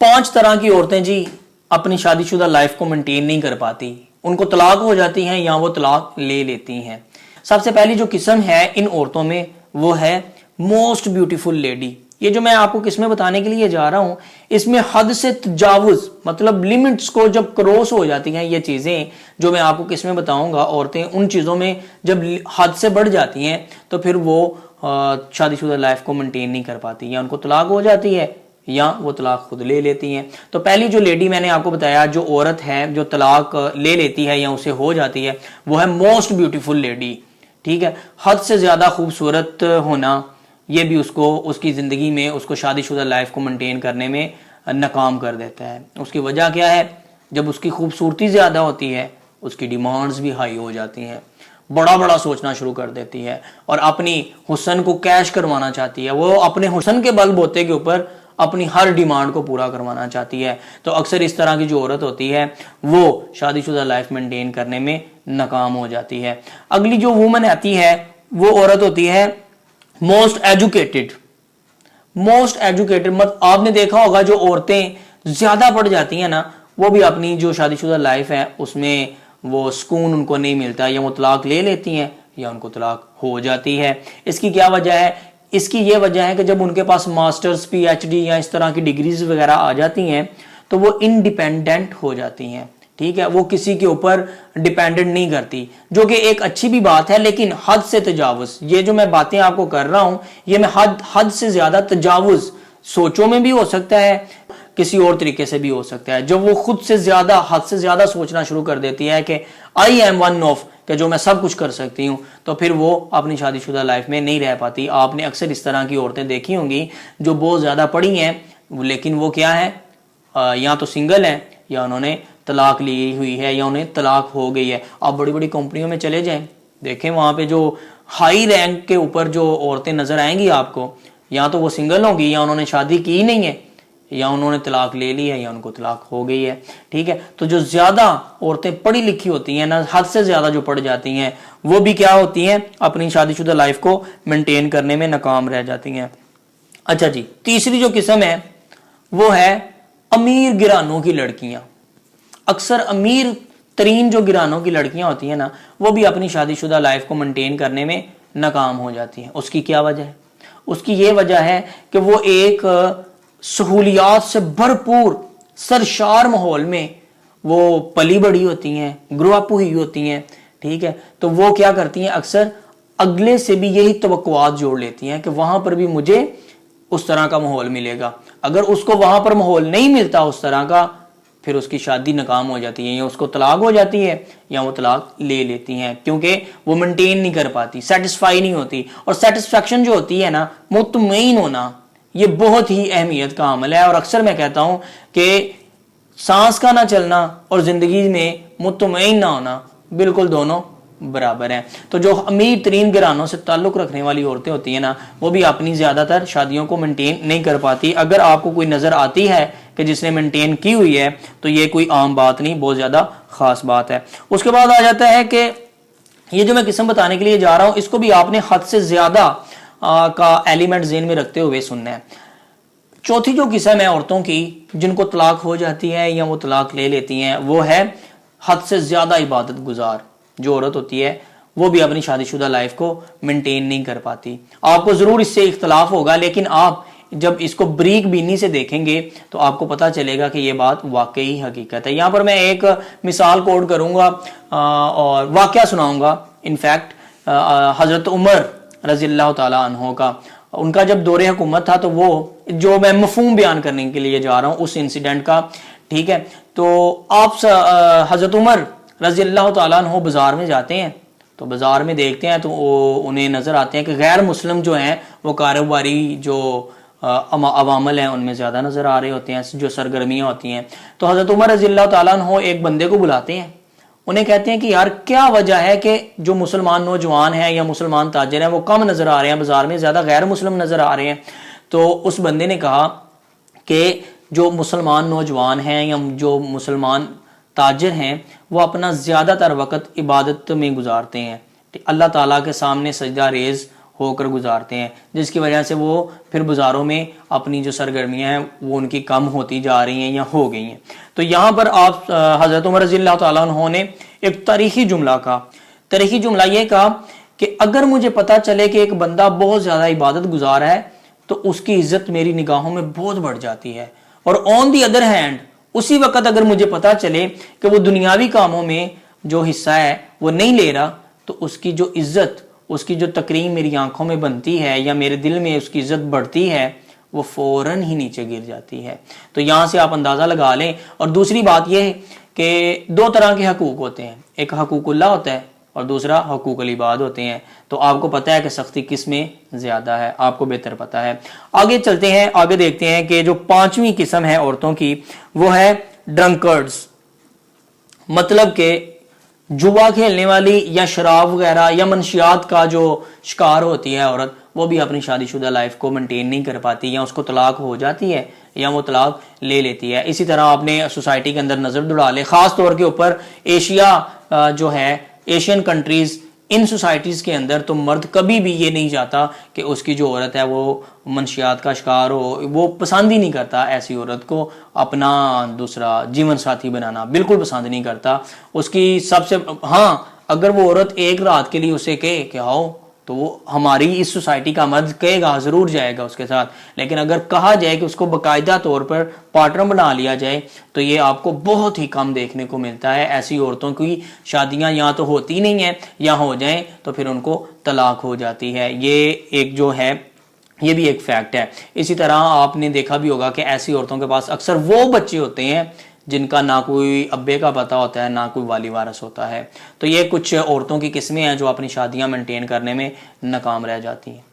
5 तरह की औरतें जी अपनी शादीशुदा लाइफ को मेंटेन नहीं कर पाती, उनको तलाक हो जाती हैं या वो तलाक ले लेती हैं। सबसे पहली जो किस्म है इन औरतों में वो है मोस्ट ब्यूटीफुल लेडी। ये जो मैं आपको किस्में बताने के लिए जा रहा हूं, इसमें हद से तजावुज मतलब लिमिट्स को जब क्रॉस हो जाती हैं ये चीजें जो मैं आपको किस्में बताऊंगा, औरतें उन चीजों में जब हद से बढ़ जाती हैं तो फिर वो शादीशुदा लाइफ को मेंटेन नहीं कर पाती, या उनको तलाक हो जाती है या वो तलाक खुद ले लेती हैं। तो पहली जो लेडी मैंने आपको बताया, जो औरत है जो तलाक ले लेती है या उसे हो जाती है, वो है मोस्ट ब्यूटीफुल लेडी। ठीक है, हद से ज्यादा खूबसूरत होना ये भी उसको उसकी जिंदगी में उसको शादीशुदा लाइफ को मेंटेन करने में नाकाम कर देता है। उसकी वजह क्या है? जब उसकी खूबसूरती ज्यादा होती है उसकी डिमांड्स भी हाई हो जाती हैं, बड़ा बड़ा सोचना शुरू कर देती है और अपनी हुस्न को कैश करवाना चाहती है। वो अपने हुस्न के बलबूते के ऊपर अपनी हर डिमांड को पूरा करवाना चाहती है। तो अक्सर इस तरह की जो औरत होती है वो शादीशुदा लाइफ मेंटेन करने में नाकाम हो जाती है। अगली जो वुमन आती है वो औरत होती है मोस्ट एजुकेटेड। मोस्ट एजुकेटेड मतलब आपने देखा होगा जो औरतें ज्यादा पढ़ जाती हैं ना, वो भी अपनी जो शादीशुदा लाइफ है उसमें वो सुकून उनको नहीं मिलता, या वो तलाक ले लेती हैं या उनको तलाक हो जाती है। इसकी क्या वजह है? इसकी ये वजह है कि जब उनके पास मास्टर्स, पीएचडी या इस तरह की डिग्रीज वगैरह आ जाती हैं तो वो इंडिपेंडेंट हो जाती हैं। ठीक है, वो किसी के ऊपर डिपेंडेंट नहीं करती, जो कि एक अच्छी भी बात है, लेकिन हद से तजावुज, ये जो मैं बातें आपको कर रहा हूं ये मैं हद से ज्यादा तजावुज सोचों में भी हो सकता है, किसी और तरीके से भी हो सकता है। जब वो खुद से ज्यादा हद से ज्यादा सोचना शुरू कर देती है कि आई एम वन ऑफ, कि जो मैं सब कुछ कर सकती हूँ, तो फिर वो अपनी शादीशुदा लाइफ में नहीं रह पाती। आपने अक्सर इस तरह की औरतें देखी होंगी जो बहुत ज्यादा पढ़ी हैं लेकिन वो क्या है, या तो सिंगल हैं या उन्होंने तलाक ली हुई है या उन्हें तलाक हो गई है। आप बड़ी बड़ी कंपनियों में चले जाएं, देखें वहां पे जो हाई रैंक के ऊपर जो औरतें नजर आएंगी आपको, या तो वो सिंगल होंगी या उन्होंने शादी की नहीं है या उन्होंने तलाक ले ली है या उनको तलाक हो गई है। ठीक है, तो जो ज्यादा औरतें पढ़ी लिखी होती हैं ना, हद से ज्यादा जो पढ़ जाती हैं, वो भी क्या होती हैं, अपनी शादीशुदा लाइफ को मेंटेन करने में नाकाम रह जाती हैं। अच्छा जी, तीसरी जो किस्म है वो है अमीर घरानों की लड़कियां। अक्सर अमीर तरीन जो घरानों की लड़कियां होती हैं ना, वो भी अपनी शादीशुदा लाइफ को मेंटेन करने में नाकाम हो जाती हैं। उसकी क्या वजह है? उसकी ये वजह है कि वो एक सहूलियात से भरपूर सरशार माहौल में वो पली बड़ी होती हैं, ग्रो अप हुई होती हैं। ठीक है, तो वो क्या करती हैं, अक्सर अगले से भी यही तवक्कुआत जोड़ लेती हैं कि वहां पर भी मुझे उस तरह का माहौल मिलेगा। अगर उसको वहां पर माहौल नहीं मिलता उस तरह का, फिर उसकी शादी नाकाम हो जाती है, या उसको तलाक हो जाती है या वो तलाक ले लेती हैं, क्योंकि वो मेंटेन नहीं कर पाती, सेटिस्फाई नहीं होती। और सेटिस्फैक्शन जो होती है ना, मुतमईन होना, ये बहुत ही अहमियत का अमल है। और अक्सर मैं कहता हूं कि सांस का ना चलना और जिंदगी में मुतमईन ना होना बिल्कुल दोनों बराबर हैं। तो जो अमीर तरीन घरानों से ताल्लुक रखने वाली औरतें होती हैं ना, वो भी अपनी ज्यादातर शादियों को मेंटेन नहीं कर पाती। अगर आपको कोई नजर आती है कि जिसने मेंटेन की हुई है तो ये कोई आम बात नहीं, बहुत ज्यादा खास बात है। उसके बाद आ जाता है कि ये जो मैं किस्म बताने के लिए जा रहा हूं, इसको भी आपने हद से ज्यादा का एलिमेंट ज़हन में रखते हुए सुनना है। चौथी जो किस्म है औरतों की जिनको तलाक हो जाती है या वो तलाक ले लेती हैं, वो है हद से ज्यादा इबादत गुजार। जो औरत होती है वो भी अपनी शादीशुदा लाइफ को मेंटेन नहीं कर पाती। आपको जरूर इससे इख्तलाफ होगा, लेकिन आप जब इसको बरीक बीनी से देखेंगे तो आपको पता चलेगा कि ये बात वाकई हकीकत है। यहां पर मैं एक मिसाल कोट करूंगा और वाकया सुनाऊंगा। इनफैक्ट हजरत उमर रजी अल्लाह ताला अन्हो का, उनका जब दौरे हुकूमत था, तो वो जो मैं मफहूम बयान करने के लिए जा रहा हूं उस इंसिडेंट का। ठीक है, तो आप हजरत उमर रजी अल्लाह ताला अन्हो बाजार में जाते हैं, तो बाजार में देखते हैं तो उन्हें नजर आते हैं कि गैर मुस्लिम जो हैं वो कारोबारी जो अवामल हैं उनमें ज्यादा नजर आ रहे होते हैं, जो सरगर्मियां होती हैं। तो हजरत उमर रजी अल्लाह ताला अन्हो एक बंदे को बुलाते हैं, उन्हें कहते हैं कि यार क्या वजह है कि जो मुसलमान नौजवान हैं या मुसलमान ताजिर हैं वो कम नजर आ रहे हैं बाजार में, ज्यादा गैर मुस्लिम नजर आ रहे हैं। तो उस बंदे ने कहा कि जो मुसलमान नौजवान हैं या जो मुसलमान ताजिर हैं वो अपना ज्यादातर वक्त इबादत में गुजारते हैं, अल्लाह ताला के सामने सजदा रेज होकर गुजारते हैं, जिसकी वजह से वो फिर बाज़ारों में अपनी जो सरगर्मियाँ हैं वो उनकी कम होती जा रही हैं या हो गई हैं। तो यहाँ पर आप हज़रत उमर रज़ियल्लाहु ताला अन्हु ने एक तारीखी जुमला कहा। तारीखी जुमला ये कहा कि अगर मुझे पता चले कि एक बंदा बहुत ज़्यादा इबादत गुजार है तो उसकी इज्जत मेरी निगाहों में बहुत बढ़ जाती है, और ऑन दी अदर हैंड उसी वक्त अगर मुझे पता चले कि वो दुनियावी कामों में जो हिस्सा है वो नहीं ले रहा, तो उसकी जो इज्जत, उसकी जो तकरीम मेरी आंखों में बनती है या मेरे दिल में उसकी इज्जत बढ़ती है, वो फौरन ही नीचे गिर जाती है। तो यहां से आप अंदाजा लगा लें। और दूसरी बात यह है कि दो तरह के हकूक होते हैं, एक हकूकुल्लाह होता है और दूसरा हकूकुल इबाद होते हैं। तो आपको पता है कि सख्ती किस में ज्यादा है, आपको बेहतर पता है। आगे चलते हैं, आगे देखते हैं कि जो पांचवी किस्म है औरतों की वो है ड्रंकर्ड्स, मतलब कि जुआ खेलने वाली या शराब वगैरह या मनशियात का जो शिकार होती है औरत, वो भी अपनी शादीशुदा लाइफ को मेंटेन नहीं कर पाती, या उसको तलाक हो जाती है या वो तलाक ले लेती है। इसी तरह आपने सोसाइटी के अंदर नजर दौड़ा ले, खास तौर के ऊपर एशिया जो है, एशियन कंट्रीज, इन सोसाइटीज के अंदर तो मर्द कभी भी ये नहीं चाहता कि उसकी जो औरत है वो मंशियात का शिकार हो, वो पसंद ही नहीं करता ऐसी औरत को अपना दूसरा जीवन साथी बनाना, बिल्कुल पसंद नहीं करता उसकी सबसे। हाँ, अगर वो औरत एक रात के लिए उसे कहे कि आओ, तो वो हमारी इस सोसाइटी का मर्द कहेगा, जरूर जाएगा उसके साथ। लेकिन अगर कहा जाए कि उसको बाकायदा तौर पर पार्टनर बना लिया जाए, तो ये आपको बहुत ही कम देखने को मिलता है। ऐसी औरतों की शादियां या तो होती नहीं है या हो जाएं तो फिर उनको तलाक हो जाती है। ये एक जो है, ये भी एक फैक्ट है। इसी तरह आपने देखा भी होगा कि ऐसी औरतों के पास अक्सर वो बच्चे होते हैं जिनका ना कोई अब्बे का पता होता है, ना कोई वाली वारस होता है। तो ये कुछ औरतों की किस्में हैं जो अपनी शादियां मेंटेन करने में नाकाम रह जाती हैं।